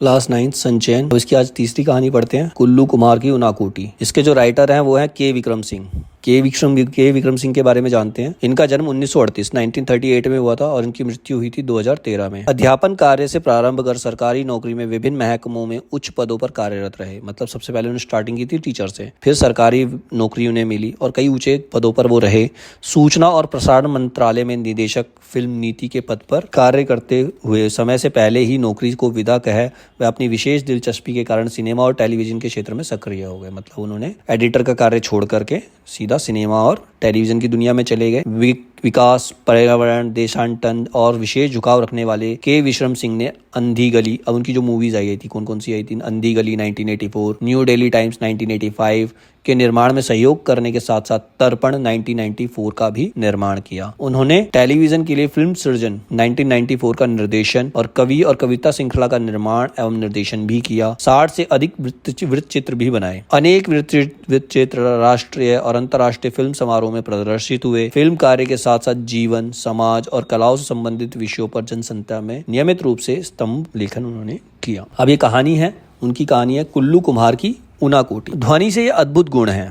Class 9 संचयन। तो इसकी आज तीसरी कहानी पढ़ते हैं, कुल्लू कुमार की उनाकोटी। इसके जो राइटर हैं वो हैं के विक्रम सिंह। के विक्रम सिंह के बारे में जानते हैं। इनका जन्म 1938 में हुआ था और इनकी मृत्यु हुई थी 2013 में। अध्यापन कार्य से प्रारंभ कर सरकारी नौकरी में विभिन्न महकमों में उच्च पदों पर कार्यरत रहे। मतलब सबसे पहले उन्होंने स्टार्टिंग की थी टीचर से, फिर सरकारी नौकरी उन्हें मिली और कई ऊंचे पदों पर वो रहे। सूचना और प्रसारण मंत्रालय में निदेशक फिल्म नीति के पद पर कार्य करते हुए समय से पहले ही नौकरी को विदा कह वे अपनी विशेष दिलचस्पी के कारण सिनेमा और टेलीविजन के क्षेत्र में सक्रिय हो गए। मतलब उन्होंने एडिटर का कार्य छोड़ करके सीधा सिनेमा और टेलीविजन की दुनिया में चले गए। विकास, पर्यावरण, देशांतन और विशेष झुकाव रखने वाले के विक्रम सिंह ने अंधी गली, अब उनकी जो मूवीज आई थी कौन कौन सी आई थी, अंधी गली 1984, न्यू दिल्ली टाइम्स 1985 के निर्माण में सहयोग करने के साथ साथ तर्पण 1994 का भी निर्माण किया। उन्होंने टेलीविजन के लिए फिल्म सृजन 1994 का निर्देशन और कवि और कविता श्रृंखला का निर्माण एवं निर्देशन भी किया। 60 से अधिक वृत्त चित्र भी बनाए। अनेक वृत्त चित्र राष्ट्रीय और अंतर्राष्ट्रीय फिल्म समारोह में प्रदर्शित हुए। फिल्म कार्य के साथ साथ जीवन, समाज और कलाओं से संबंधित विषयों पर जनसंख्या में नियमित रूप से स्तंभ लेखन उन्होंने किया। अब ये कहानी है, उनकी कहानी है कुल्लू कुमार की उनाकोटी। ध्वनि से ये अद्भुत गुण है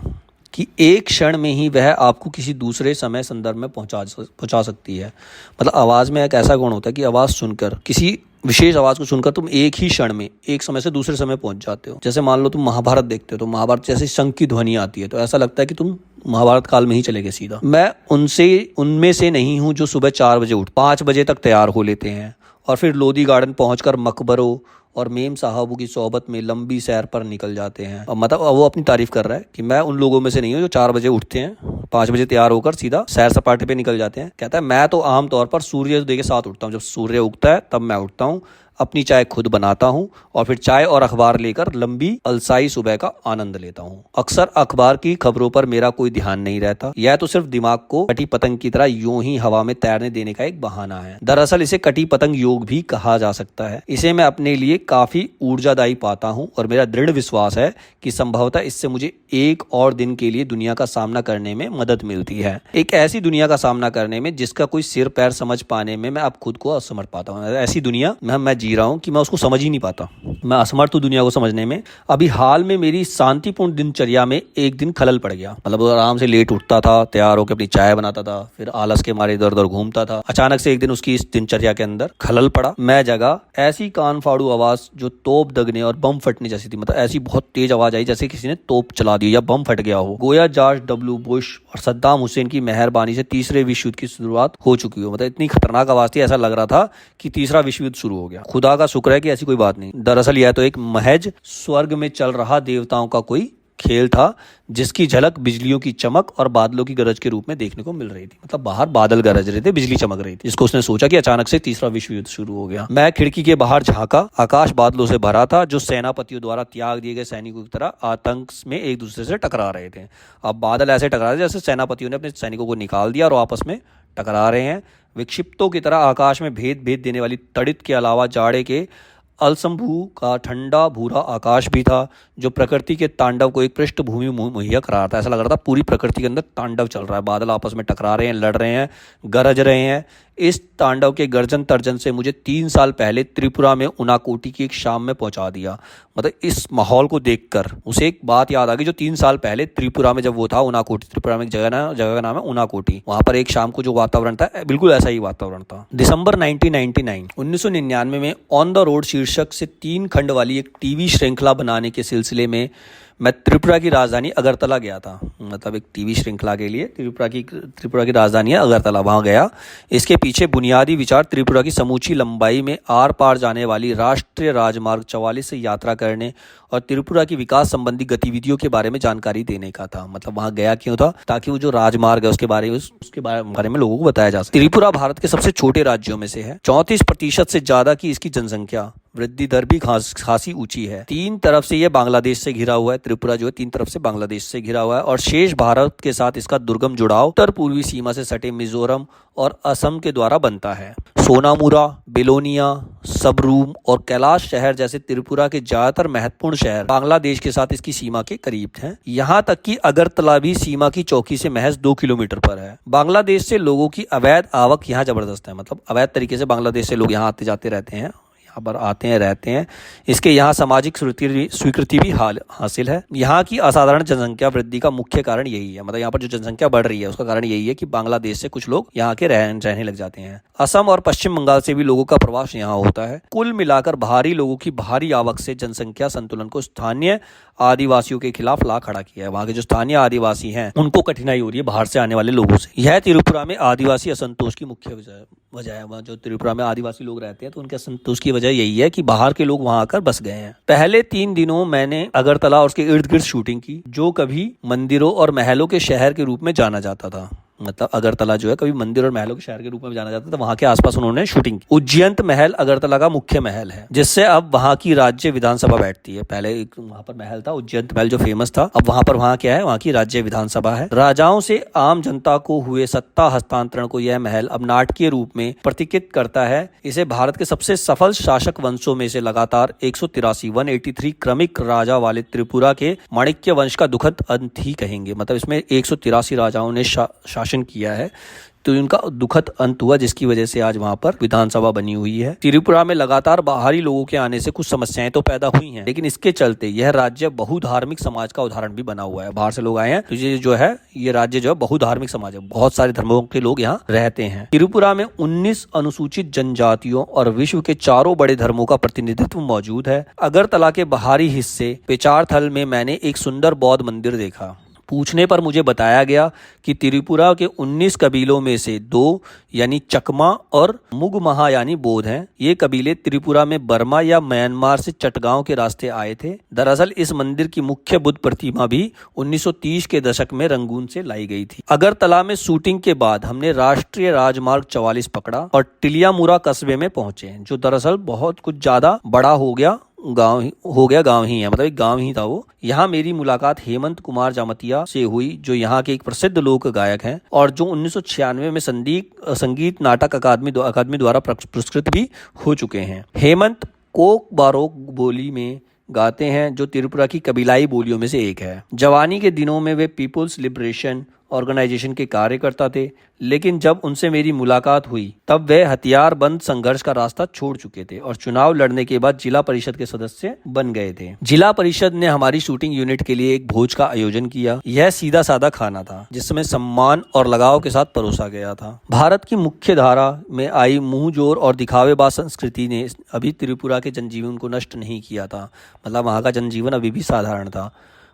कि एक क्षण में ही वह आपको किसी दूसरे समय संदर्भ में पहुंचा सकती है। मतलब आवाज में एक ऐसा गुण होता है कि आवाज सुनकर, किसी विशेष आवाज को सुनकर तुम एक ही क्षण में एक समय से दूसरे समय पहुंच जाते हो। जैसे मान लो तुम महाभारत देखते हो तो महाभारत जैसे शंख की ध्वनि आती है तो ऐसा लगता है कि तुम महाभारत काल में ही चले गए सीधा। मैं उनमें से नहीं हूं जो सुबह 4 बजे 5 बजे तक तैयार हो लेते हैं और फिर लोधी गार्डन पहुंचकर मकबरों और मेम साहबों की सोहबत में लंबी सैर पर निकल जाते हैं। और मतलब वो अपनी तारीफ कर रहा है कि मैं उन लोगों में से नहीं हूँ जो 4 बजे उठते हैं, 5 बजे तैयार होकर सीधा सैर सपाटे पे निकल जाते हैं। कहता है मैं तो आमतौर पर सूर्योदय के साथ उठता हूँ। जब सूर्य उगता है तब मैं उठता हूँ, अपनी चाय खुद बनाता हूँ और फिर चाय और अखबार लेकर लंबी अलसाई सुबह का आनंद लेता हूँ। अक्सर अखबार की खबरों पर मेरा कोई ध्यान नहीं रहता। यह तो सिर्फ दिमाग को कटी पतंग की तरह यूं ही हवा में तैरने देने का एक बहाना है। दरअसल इसे कटी पतंग योग भी कहा जा सकता है। इसे मैं अपने लिए काफी ऊर्जादायी पाता हूँ और मेरा दृढ़ विश्वास है कि संभवतः इससे मुझे एक और दिन के लिए दुनिया का सामना करने में मदद मिलती है। एक ऐसी दुनिया का सामना करने में जिसका कोई सिर पैर समझ पाने में मैं अब खुद को असमर्थ पाता हूँ। ऐसी दुनिया मैं जी रहा हूँ कि मैं उसको समझ ही नहीं पाता। मैं असमर्थ हूँ दुनिया को समझने में। अभी हाल में मेरी शांतिपूर्ण दिनचर्या में एक दिन खलल पड़ गया। मतलब वो आराम से लेट उठता था, तैयार होकर अपनी चाय बनाता था, फिर आलस के मारे इधर उधर घूमता था। अचानक से एक दिन उसकी इस दिनचर्या के अंदर खलल पड़ा। मैं जगा, ऐसी कान फाड़ू आवाज जो तोप दगने और बम फटने जैसी थी। मतलब ऐसी बहुत तेज आवाज आई जैसे किसी ने तोप चला दी या बम फट गया हो। गोया जॉर्ज डब्ल्यू बुश और सद्दाम हुसैन की मेहरबानी से तीसरे विश्व युद्ध की शुरुआत हो चुकी हो। मतलब इतनी खतरनाक आवाज थी, ऐसा लग रहा था कि तीसरा विश्व युद्ध शुरू हो गया। खुदा का शुक्र है कि ऐसी कोई बात नहीं। दरअसल यह तो एक महज स्वर्ग में चल रहा देवताओं का कोई खेल था जिसकी झलक बिजलियों की चमक और बादलों की गरज के रूप में देखने को मिल रही थी। मतलब बाहर बादल गरज रहे थे, बिजली चमक रही थी, जिसको उसने सोचा कि अचानक से तीसरा विश्व युद्ध शुरू हो गया। मैं खिड़की के बाहर झांका। आकाश बादलों से भरा था जो सेनापतियों द्वारा त्याग दिए गए सैनिकों की तरह आतंक में एक दूसरे से टकरा रहे थे। अब बादल ऐसे टकरा रहे जैसे सेनापतियों ने अपने सैनिकों को निकाल दिया और आपस में टकरा रहे हैं। विक्षिप्तों की तरह आकाश में भेद देने वाली तड़ित के अलावा जाड़े के अलसंभू का ठंडा भूरा आकाश भी था जो प्रकृति के तांडव को एक पृष्ठभूमि मुहैया करा रहा था। ऐसा लग रहा था पूरी प्रकृति के अंदर तांडव चल रहा है। बादल आपस में टकरा रहे हैं, लड़ रहे हैं, गरज रहे हैं। इस तांडव के गर्जन तर्जन से मुझे 3 साल पहले त्रिपुरा में उनाकोटी की एक शाम में पहुंचा दिया। मतलब इस माहौल को देखकर उसे एक बात याद आ गई जो 3 साल पहले त्रिपुरा में जब वो था, उनाकोटी, त्रिपुरा में एक जगह का नाम है उनाकोटी। वहां पर एक शाम को जो वातावरण था बिल्कुल ऐसा ही वातावरण था। दिसंबर 1999 में ऑन द रोड शीर्षक से 3 खंड वाली एक टीवी श्रृंखला बनाने के सिलसिले में मैं त्रिपुरा की राजधानी अगरतला गया था। मतलब एक टीवी श्रृंखला के लिए त्रिपुरा की राजधानी है अगरतला, वहां गया। इसके पीछे बुनियादी विचार त्रिपुरा की समूची लंबाई में आर पार जाने वाली राष्ट्रीय राजमार्ग 44 से यात्रा करने और त्रिपुरा की विकास संबंधी गतिविधियों के बारे में जानकारी देने का था। मतलब वहां गया क्यों था? ताकि वो जो राजमार्ग है उसके बारे में लोगों को बताया जा सके। त्रिपुरा भारत के सबसे छोटे राज्यों में से है। 34% से ज्यादा की इसकी जनसंख्या, वृद्धि दर भी खासी ऊंची है। 3 तरफ से यह बांग्लादेश से घिरा हुआ है। त्रिपुरा जो है 3 तरफ से बांग्लादेश से घिरा हुआ है और शेष भारत के साथ इसका दुर्गम जुड़ाव उत्तर पूर्वी सीमा से सटे मिजोरम और असम के द्वारा बनता है। सोनामुरा, बेलोनिया, सबरूम और कैलाश शहर जैसे त्रिपुरा के ज्यादातर महत्वपूर्ण शहर बांग्लादेश के साथ इसकी सीमा के करीब हैं। यहाँ तक कि अगरतला भी सीमा की चौकी से महज 2 किलोमीटर पर है। बांग्लादेश से लोगों की अवैध आवक यहाँ जबरदस्त है। मतलब अवैध तरीके से बांग्लादेश से लोग यहाँ आते जाते रहते हैं। यहाँ पर आते हैं, रहते हैं। इसके यहाँ सामाजिक स्वीकृति भी हासिल है। यहाँ की असाधारण जनसंख्या वृद्धि का मुख्य कारण यही है, मतलब यहाँ पर जो जनसंख्या बढ़ रही है उसका कारण यही है कि बांग्लादेश से कुछ लोग यहाँ के रहने लग जाते हैं। असम और पश्चिम बंगाल से भी लोगों का प्रवास यहाँ होता है। कुल मिलाकर बाहरी लोगों की भारी आवक से जनसंख्या संतुलन को स्थानीय आदिवासियों के खिलाफ ला खड़ा किया है। वहाँ के जो स्थानीय आदिवासी हैं उनको कठिनाई हो रही है बाहर से आने वाले लोगों से। यह त्रिपुरा में आदिवासी असंतोष की मुख्य वजह है। वहाँ जो त्रिपुरा में आदिवासी लोग रहते हैं तो उनके असंतोष की वजह यही है कि बाहर के लोग वहाँ आकर बस गए हैं। पहले 3 दिनों मैंने अगरतला और उसके इर्द गिर्द शूटिंग की, जो कभी मंदिरों और महलों के शहर के रूप में जाना जाता था। मतलब अगरतला जो है कभी मंदिर और महलों के शहर के रूप में जाना जाता था, वहां के आसपास उन्होंने शूटिंग की। उज्जैंत महल अगरतला का मुख्य महल है, जिससे अब वहां की राज्य विधानसभा बैठती है। पहले एक वहां पर महल था उज्जैंत महल जो फेमस था, अब वहां क्या है, वहां की राज्य विधानसभा है। राजाओं से आम जनता को हुए सत्ता हस्तांतरण को यह महल अब नाटकीय रूप में प्रतीकित करता है। इसे भारत के सबसे सफल शासक वंशों में से लगातार 183 क्रमिक राजा वाले त्रिपुरा के माणिक्य वंश का दुखद अंत ही कहेंगे। मतलब इसमें 183 राजाओं ने शासन किया है, तो उनका दुखद अंत हुआ, जिसकी वजह से आज वहां पर विधानसभा बनी हुई है। त्रिपुरा में लगातार बाहरी लोगों के आने से कुछ समस्याएं तो पैदा हुई हैं, लेकिन इसके चलते यह राज्य बहुधार्मिक समाज का उदाहरण भी बना हुआ है। बाहर से लोग आए हैं तो ये जो है, ये राज्य जो है बहुधार्मिक समाज है, बहुत सारे धर्मों के लोग यहाँ रहते हैं। त्रिपुरा में 19 अनुसूचित जनजातियों और विश्व के 4 बड़े धर्मों का प्रतिनिधित्व मौजूद है। अगरतला के बाहरी हिस्से पेचारथल में मैंने एक सुंदर बौद्ध मंदिर देखा। पूछने पर मुझे बताया गया कि त्रिपुरा के 19 कबीलों में से 2 यानी चकमा और मुगमहा यानी बौद्ध हैं। ये कबीले त्रिपुरा में बर्मा या म्यांमार से चटगांव के रास्ते आए थे। दरअसल इस मंदिर की मुख्य बुद्ध प्रतिमा भी 1930 के दशक में रंगून से लाई गई थी। अगरतला में शूटिंग के बाद हमने राष्ट्रीय राजमार्ग 44 पकड़ा और टिलियामुरा कस्बे में पहुंचे, जो दरअसल बहुत कुछ ज्यादा बड़ा गांव ही है, मतलब एक गांव ही था वो। यहाँ मेरी मुलाकात हेमंत कुमार जामतिया से हुई, जो यहाँ के एक प्रसिद्ध लोक गायक हैं और जो 1996 में संगीत नाटक अकादमी द्वारा पुरस्कृत भी हो चुके हैं। हेमंत कोक बारोक बोली में गाते हैं, जो त्रिपुरा की कबीलाई बोलियों में से एक है। जवानी के दिनों में वे पीपुल्स लिबरेशन ऑर्गेनाइजेशन के कार्यकर्ता थे, लेकिन जब उनसे मेरी मुलाकात हुई तब वे हथियारबंद संघर्ष का रास्ता छोड़ चुके थे और चुनाव लड़ने के बाद जिला परिषद के सदस्य बन गए थे। जिला परिषद ने हमारी शूटिंग यूनिट के लिए एक भोज का आयोजन किया। यह सीधा साधा खाना था, जिसमें सम्मान और लगाव के साथ परोसा गया था। भारत की मुख्य धारा में आई मुंहजोर और दिखावेबाज संस्कृति ने अभी त्रिपुरा के जनजीवन को नष्ट नहीं किया था, मतलब वहाँ का जनजीवन अभी भी साधारण था।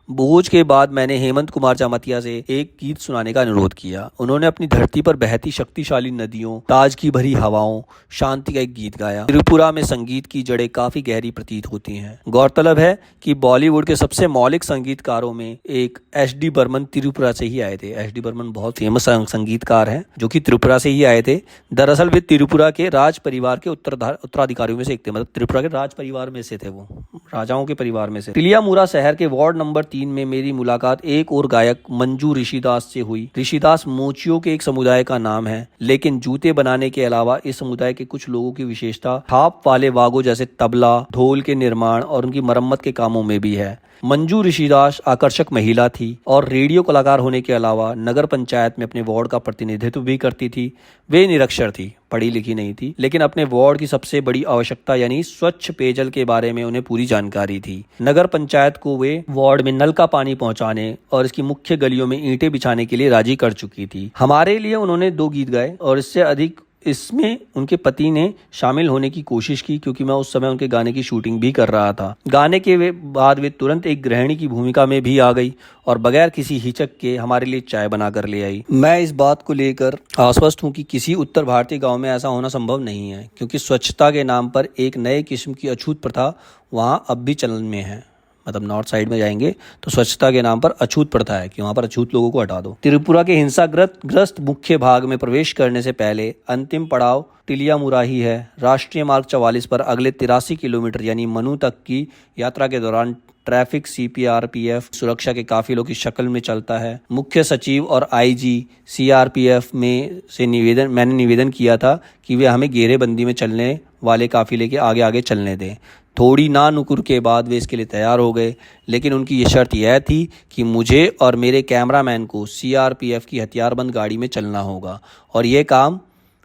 भोज के बाद मैंने हेमंत कुमार जामतिया से एक गीत सुनाने का अनुरोध किया। उन्होंने अपनी धरती पर बहती शक्तिशाली नदियों, ताज की भरी हवाओं, शांति का एक गीत गाया। त्रिपुरा में संगीत की जड़ें काफी गहरी प्रतीत होती हैं। गौरतलब है कि बॉलीवुड के सबसे मौलिक संगीतकारों में एक एच.डी. बर्मन त्रिपुरा से ही आए थे। एच.डी. बर्मन बहुत फेमस संगीतकार हैं, जो कि त्रिपुरा से ही आए थे। दरअसल वे त्रिपुरा के राज परिवार के उत्तराधिकारियों में से एक थे, मतलब त्रिपुरा के राज परिवार में से थे, वो राजाओं के परिवार में से। टिलियामुरा शहर के वार्ड नंबर 3 में मेरी मुलाकात एक और गायक मंजू ऋषिदास से हुई। ऋषिदास मोचियों के एक समुदाय का नाम है, लेकिन जूते बनाने के अलावा इस समुदाय के कुछ लोगों की विशेषता थाप वाले वागों जैसे तबला, ढोल के निर्माण और उनकी मरम्मत के कामों में भी है। मंजू ऋषिदास आकर्षक महिला थी और रेडियो कलाकार होने के अलावा नगर पंचायत में अपने वार्ड का प्रतिनिधित्व भी करती थी। वे निरक्षर थी, पढ़ी लिखी नहीं थी, लेकिन अपने वार्ड की सबसे बड़ी आवश्यकता यानी स्वच्छ पेयजल के बारे में उन्हें पूरी जानकारी थी। नगर पंचायत को वे वार्ड में नल का पानी पहुंचाने और इसकी मुख्य गलियों में ईंटें बिछाने के लिए राजी कर चुकी थी। हमारे लिए उन्होंने 2 गीत गाए और इससे अधिक इसमें उनके पति ने शामिल होने की कोशिश की, क्योंकि मैं उस समय उनके गाने की शूटिंग भी कर रहा था। गाने के बाद वे तुरंत एक गृहिणी की भूमिका में भी आ गई और बगैर किसी हिचक के हमारे लिए चाय बनाकर ले आई। मैं इस बात को लेकर आश्वस्त हूँ कि किसी उत्तर भारतीय गांव में ऐसा होना संभव नहीं है, क्योंकि स्वच्छता के नाम पर एक नए किस्म की अछूत प्रथा वहाँ अब भी चलन में है। मतलब नॉर्थ साइड में जाएंगे तो स्वच्छता के नाम पर अछूत प्रथा है कि वहाँ पर अछूत लोगों को हटा दो। त्रिपुरा के हिंसाग्रस्त मुख्य भाग में प्रवेश करने से पहले अंतिम पड़ाव टिलियामुरा ही है। राष्ट्रीय मार्ग 44 पर अगले 83 किलोमीटर यानी मनु तक की यात्रा के दौरान ट्रैफिक सीआरपीएफ सुरक्षा के काफिलों की शक्ल में चलता है। मुख्य सचिव और आईजी सीआरपीएफ में से मैंने निवेदन किया था कि वे हमें घेरेबंदी में चलने वाले काफिले के आगे आगे चलने दें। थोड़ी ना नुकुर के बाद वे इसके लिए तैयार हो गए, लेकिन उनकी ये शर्त यह थी कि मुझे और मेरे कैमरामैन को सीआरपीएफ की हथियारबंद गाड़ी में चलना होगा और ये काम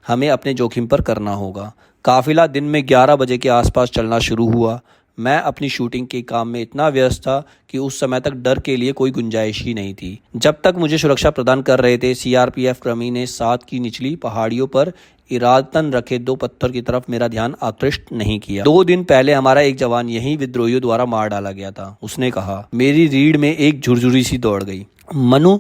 हमें अपने जोखिम पर करना होगा। काफिला दिन में 11 बजे के आसपास चलना शुरू हुआ। मैं अपनी शूटिंग के काम में इतना व्यस्त था कि उस समय तक डर के लिए कोई गुंजाइश ही नहीं थी। जब तक मुझे सुरक्षा प्रदान कर रहे थे, सीआरपीएफ कर्मी ने साथ की निचली पहाड़ियों पर इरादतन रखे 2 पत्थर की तरफ मेरा ध्यान आकृष्ट नहीं किया। 2 दिन पहले हमारा एक जवान यही विद्रोहियों द्वारा मार डाला गया था। उसने कहा। मेरी रीढ़ में एक झुरझुरी सी दौड़ गई। मनु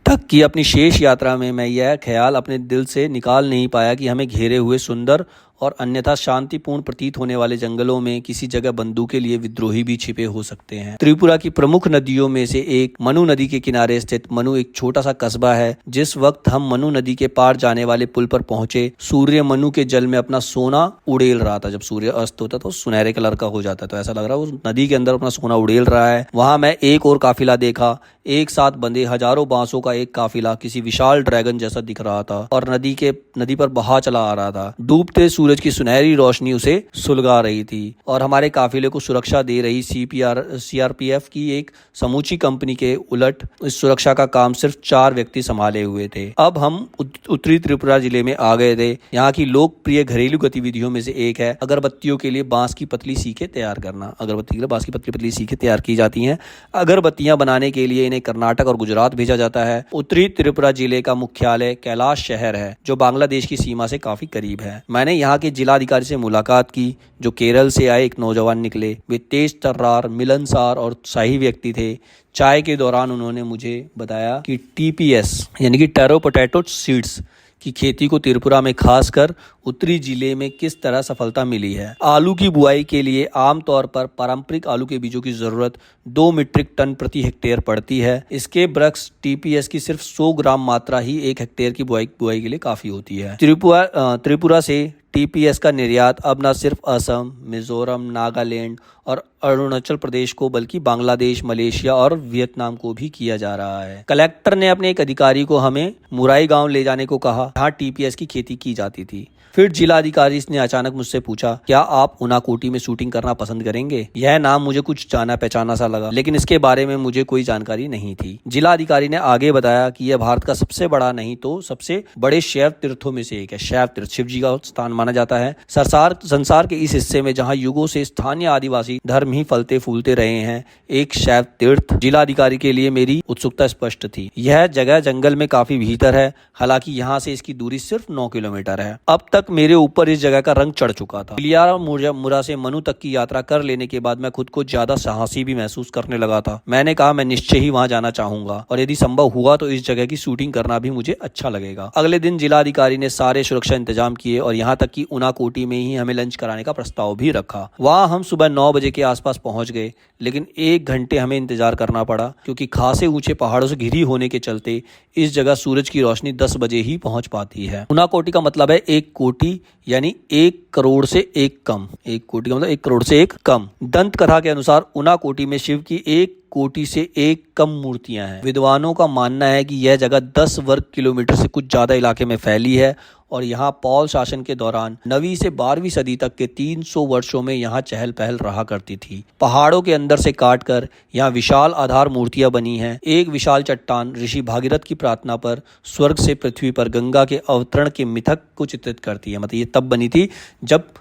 तक की अपनी शेष यात्रा में मैं यह ख्याल अपने दिल से निकाल नहीं पाया कि हमें घेरे हुए सुंदर और अन्यथा शांतिपूर्ण प्रतीत होने वाले जंगलों में किसी जगह बंदूक के लिए विद्रोही भी छिपे हो सकते हैं। त्रिपुरा की प्रमुख नदियों में से एक मनु नदी के किनारे स्थित मनु एक छोटा सा कस्बा है। जिस वक्त हम मनु नदी के पार जाने वाले पुल पर पहुंचे, सूर्य मनु के जल में अपना सोना उड़ेल रहा था। जब सूर्य अस्त होता तो सुनहरे कलर का हो जाता, तो ऐसा लग रहा है वो नदी के अंदर अपना सोना उड़ेल रहा है। वहां मैं एक और काफिला देखा। एक साथ बंधे हजारों बांसों का एक काफिला किसी विशाल ड्रैगन जैसा दिख रहा था और नदी पर बहा चला आ रहा था। डूबते सूरज की सुनहरी रोशनी उसे सुलगा रही थी और हमारे काफिले को सुरक्षा दे रही सीआरपीएफ की एक समूची कंपनी के उलट इस सुरक्षा का काम सिर्फ 4 व्यक्ति संभाले हुए थे। अब हम उत्तरी त्रिपुरा जिले में आ गए थे। यहाँ की लोकप्रिय घरेलू गतिविधियों में से एक है अगरबत्तियों के लिए बांस की पतली सीखें तैयार करना। अगरबत्ती के लिए बांस की पतली पतली सीखें तैयार की जाती हैं। अगरबत्तियां बनाने के लिए इन्हें कर्नाटक और गुजरात भेजा जाता है। उत्तरी त्रिपुरा जिले का मुख्यालय कैलाश शहर है, जो बांग्लादेश की सीमा से काफी करीब है। मैंने यहाँ के जिलाधिकारी से मुलाकात की, जो केरल से आए एक नौजवान निकले। वे तेज तर्रार, मिलनसार और शाही व्यक्ति थे। चाय के दौरान उन्होंने मुझे बताया कि टीपीएस यानी कि टैरो पोटैटो सीड्स की खेती को त्रिपुरा में खासकर उत्तरी जिले में किस तरह सफलता मिली है। आलू की बुआई के लिए आमतौर पर पारंपरिक आलू के बीजों की जरूरत 2 मीट्रिक टन प्रति हेक्टेयर पड़ती है। इसके वृक्ष टीपीएस की सिर्फ 100 ग्राम मात्रा ही 1 हेक्टेयर की बुआई के लिए काफी होती है। त्रिपुरा से टीपीएस का निर्यात अब न सिर्फ असम, मिजोरम, नागालैंड और अरुणाचल प्रदेश को बल्कि बांग्लादेश, मलेशिया और वियतनाम को भी किया जा रहा है। कलेक्टर ने अपने एक अधिकारी को हमें मुराई गांव ले जाने को कहा, जहां टीपीएस की खेती की जाती थी। फिर जिलाधिकारी ने अचानक मुझसे पूछा, क्या आप उनाकोटी में शूटिंग करना पसंद करेंगे? यह नाम मुझे कुछ जाना पहचाना सा लगा, लेकिन इसके बारे में मुझे कोई जानकारी नहीं थी। जिलाधिकारी ने आगे बताया कि यह भारत का सबसे बड़ा नहीं तो सबसे बड़े शैव तीर्थों में से एक है। शैव तीर्थ शिव जी का स्थान माना जाता है। संसार के इस हिस्से में जहाँ युगों से स्थानीय आदिवासी धर्म ही फलते फूलते रहे हैं, एक शैव तीर्थ जिलाधिकारी के लिए मेरी उत्सुकता स्पष्ट थी। यह जगह जंगल में काफी भीतर है, हालांकि यहाँ से इसकी दूरी सिर्फ 9 किलोमीटर है। अब तक मेरे ऊपर इस जगह का रंग चढ़ चुका था। इलियारामुरा से मनु तक की यात्रा कर लेने के बाद मैं खुद को ज्यादा साहसी भी महसूस करने लगा था। मैंने कहा मैं निश्चय ही वहां जाना चाहूंगा और यदि संभव हुआ तो इस जगह की शूटिंग करना भी मुझे अच्छा लगेगा। अगले दिन जिलाधिकारी ने सारे सुरक्षा इंतजाम किए और यहाँ तक कि उनाकोटी में ही हमें लंच कराने का प्रस्ताव भी रखा। वहां हम सुबह 9 बजे के आसपास पहुंच गए, लेकिन 1 घंटे हमें इंतजार करना पड़ा, क्योंकि खासे ऊंचे पहाड़ों से घिरी होने के चलते इस जगह सूरज की रोशनी 10 बजे ही पहुंच पाती है। उनाकोटी का मतलब है 1 कोटि, यानी 1 करोड़ से 1 कम। 1 कोटि का मतलब 1 करोड़ से 1 कम। दंत कथा के अनुसार उनाकोटी में शिव की 1 कोटि से 1 कम मूर्तियां हैं। विद्वानों का मानना है कि यह जगह 10 वर्ग किलोमीटर से कुछ ज्यादा इलाके में फैली है और यहाँ पौल शासन के दौरान 9वीं से 12वीं सदी तक के 300 वर्षों में यहाँ चहल पहल रहा करती थी। पहाड़ों के अंदर से काटकर यहाँ विशाल आधार मूर्तियां बनी हैं। एक विशाल चट्टान ऋषि भागीरथ की प्रार्थना पर स्वर्ग से पृथ्वी पर गंगा के अवतरण के मिथक को चित्रित करती है। मतलब ये तब बनी थी जब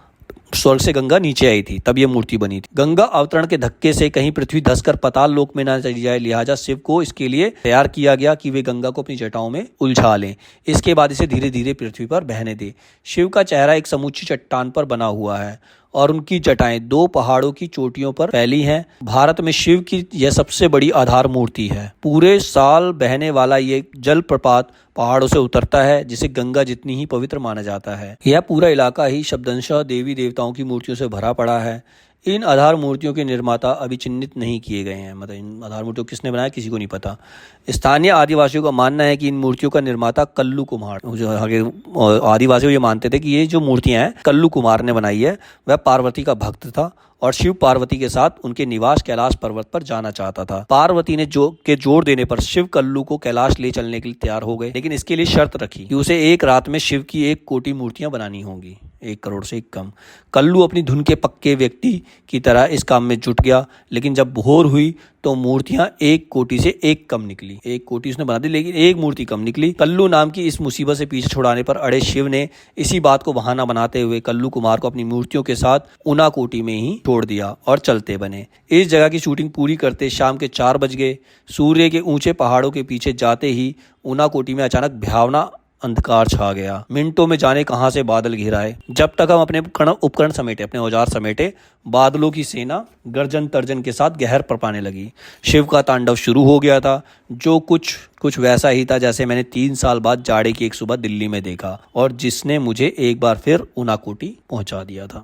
स्वर्ग से गंगा नीचे आई थी, तब ये मूर्ति बनी थी। गंगा अवतरण के धक्के से कहीं पृथ्वी धंसकर पाताल लोक में न चली जाए, लिहाजा शिव को इसके लिए तैयार किया गया कि वे गंगा को अपनी जटाओं में उलझा लें। इसके बाद इसे धीरे धीरे पृथ्वी पर बहने दे। शिव का चेहरा एक समूची चट्टान पर बना हुआ है और उनकी जटाएं 2 पहाड़ों की चोटियों पर फैली हैं। भारत में शिव की यह सबसे बड़ी आधार मूर्ति है। पूरे साल बहने वाला ये जलप्रपात पहाड़ों से उतरता है, जिसे गंगा जितनी ही पवित्र माना जाता है। यह पूरा इलाका ही शब्दंशः देवी देवताओं की मूर्तियों से भरा पड़ा है। इन आधार मूर्तियों के निर्माता अभी चिन्हित नहीं किए गए हैं। मतलब इन आधार मूर्तियों किसने बनाया किसी को नहीं पता। स्थानीय आदिवासियों का मानना है कि इन मूर्तियों का निर्माता कल्लू कुमार, जो आगे आदिवासी ये मानते थे कि ये जो मूर्तियां हैं कल्लू कुमार ने बनाई है। वह पार्वती का भक्त था और शिव पार्वती के साथ उनके निवास कैलाश पर्वत पर जाना चाहता था। पार्वती ने जोर देने पर शिव कल्लू को कैलाश ले चलने के लिए तैयार हो गए, लेकिन इसके लिए शर्त रखी कि उसे एक रात में शिव की 1 कोटि मूर्तियां बनानी होंगी। 1 करोड़ से कम। कल्लू अपनी धुन के पक्के व्यक्ति की तरह इस काम में जुट गया, लेकिन जब भोर हुई तो मूर्तियां 1 कोटि से 1 कम निकली। 1 कोटि उसने बना दी, लेकिन 1 मूर्ति कम निकली। कल्लू नाम की इस मुसीबत से पीछे छुड़ाने पर अड़े शिव ने इसी बात को बहाना बनाते हुए कल्लू कुमार को अपनी मूर्तियों के साथ ऊनाकोटी में ही छोड़ दिया और चलते बने। इस जगह की शूटिंग पूरी करते शाम के 4 बज गए। सूर्य के ऊंचे पहाड़ों के पीछे जाते ही ऊनाकोटी में अचानक भयावना अंधकार छा गया। मिनटों में जाने कहां से बादल घिर आए। जब तक हम अपने उपकरण समेटे, अपने औजार समेटे, बादलों की सेना गर्जन तर्जन के साथ गहर परपाने लगी। शिव का तांडव शुरू हो गया था, जो कुछ वैसा ही था जैसे मैंने 3 साल बाद जाड़े की एक सुबह दिल्ली में देखा और जिसने मुझे एक बार फिर ऊनाकोटी पहुंचा दिया था।